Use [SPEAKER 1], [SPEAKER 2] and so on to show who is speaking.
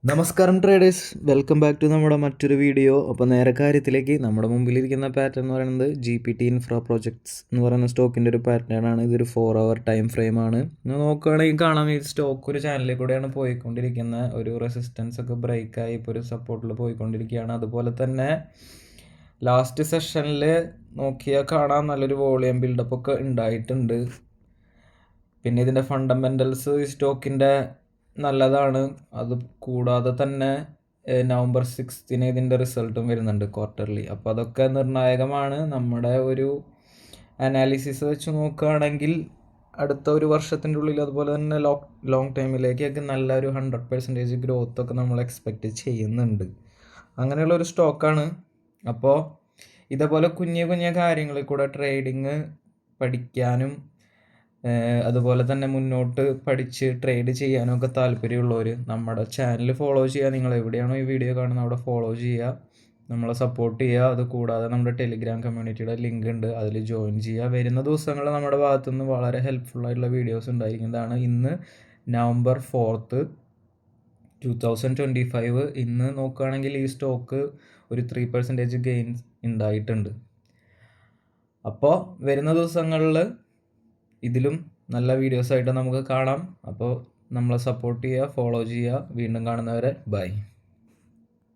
[SPEAKER 1] നമസ്കാരം traders, welcome back to നമ്മുടെ മറ്റൊരു വീഡിയോ. അപ്പോൾ നേരെ കാര്യത്തിലേക്ക്, നമ്മുടെ മുമ്പിലിരിക്കുന്ന പാറ്റേൺ എന്ന് പറയുന്നത് GPT ഇൻഫ്രാ പ്രോജക്ട്സ് എന്ന് പറയുന്ന സ്റ്റോക്കിൻ്റെ ഒരു പാറ്റേൺ ആണ്. ഇതൊരു 4 hour ടൈം ഫ്രെയിമാണ്. നോക്കുകയാണെങ്കിൽ കാണാം, ഈ സ്റ്റോക്ക് ഒരു ചാനലിൽ കൂടെയാണ് പോയിക്കൊണ്ടിരിക്കുന്ന ഒരു റെസിസ്റ്റൻസ് ഒക്കെ ബ്രേക്കായി ഇപ്പോൾ ഒരു സപ്പോർട്ടിൽ പോയിക്കൊണ്ടിരിക്കുകയാണ്. അതുപോലെ തന്നെ ലാസ്റ്റ് സെഷനിൽ നോക്കിയാൽ കാണാം നല്ലൊരു വോളിയം ബിൽഡപ്പ് ഒക്കെ ഉണ്ടായിട്ടുണ്ട്. പിന്നെ ഇതിൻ്റെ ഫണ്ടമെൻ്റൽസ് ഈ സ്റ്റോക്കിൻ്റെ നല്ലതാണ്. അത് കൂടാതെ തന്നെ November 6 ഇതിൻ്റെ റിസൾട്ടും വരുന്നുണ്ട് ക്വാർട്ടർലി. അപ്പോൾ അതൊക്കെ നിർണായകമാണ്. നമ്മുടെ ഒരു അനാലിസിസ് വെച്ച് നോക്കുകയാണെങ്കിൽ അടുത്ത ഒരു വർഷത്തിൻ്റെ ഉള്ളിൽ, അതുപോലെ തന്നെ ലോങ് ടൈമിലേക്കൊക്കെ നല്ലൊരു 100% ഗ്രോത്ത് ഒക്കെ നമ്മൾ എക്സ്പെക്റ്റ് ചെയ്യുന്നുണ്ട്. അങ്ങനെയുള്ള ഒരു സ്റ്റോക്കാണ്. അപ്പോൾ ഇതേപോലെ കുഞ്ഞു കാര്യങ്ങളിൽ കൂടെ ട്രേഡിങ് പഠിക്കാനും അതുപോലെ തന്നെ മുന്നോട്ട് പഠിച്ച് ട്രേഡ് ചെയ്യാനും ഒക്കെ താല്പര്യമുള്ളവർ നമ്മുടെ ചാനൽ ഫോളോ ചെയ്യുക. നിങ്ങൾ എവിടെയാണോ ഈ വീഡിയോ കാണുന്നത് അവിടെ ഫോളോ ചെയ്യുക, നമ്മളെ സപ്പോർട്ട് ചെയ്യുക. അത് കൂടാതെ നമ്മുടെ ടെലിഗ്രാം കമ്മ്യൂണിറ്റിയുടെ ലിങ്ക് ഉണ്ട്, അതിൽ ജോയിൻ ചെയ്യുക. വരുന്ന ദിവസങ്ങളിൽ നമ്മുടെ ഭാഗത്തുനിന്ന് വളരെ ഹെൽപ്ഫുള്ളായിട്ടുള്ള വീഡിയോസ് ഉണ്ടായിരിക്കുന്നതാണ്. ഇന്ന് November 4, 2025 ഇന്ന് നോക്കുകയാണെങ്കിൽ ഈ സ്റ്റോക്ക് ഒരു 3% ഗെയിൻസ് ഉണ്ടായിട്ടുണ്ട്. അപ്പോൾ വരുന്ന ദിവസങ്ങളിൽ ഇതിലും നല്ല വീഡിയോസായിട്ട് നമുക്ക് കാണാം. അപ്പോൾ നമ്മളെ സപ്പോർട്ട് ചെയ്യുക, ഫോളോ ചെയ്യുക. വീണ്ടും കാണുന്നവരെ ബൈ.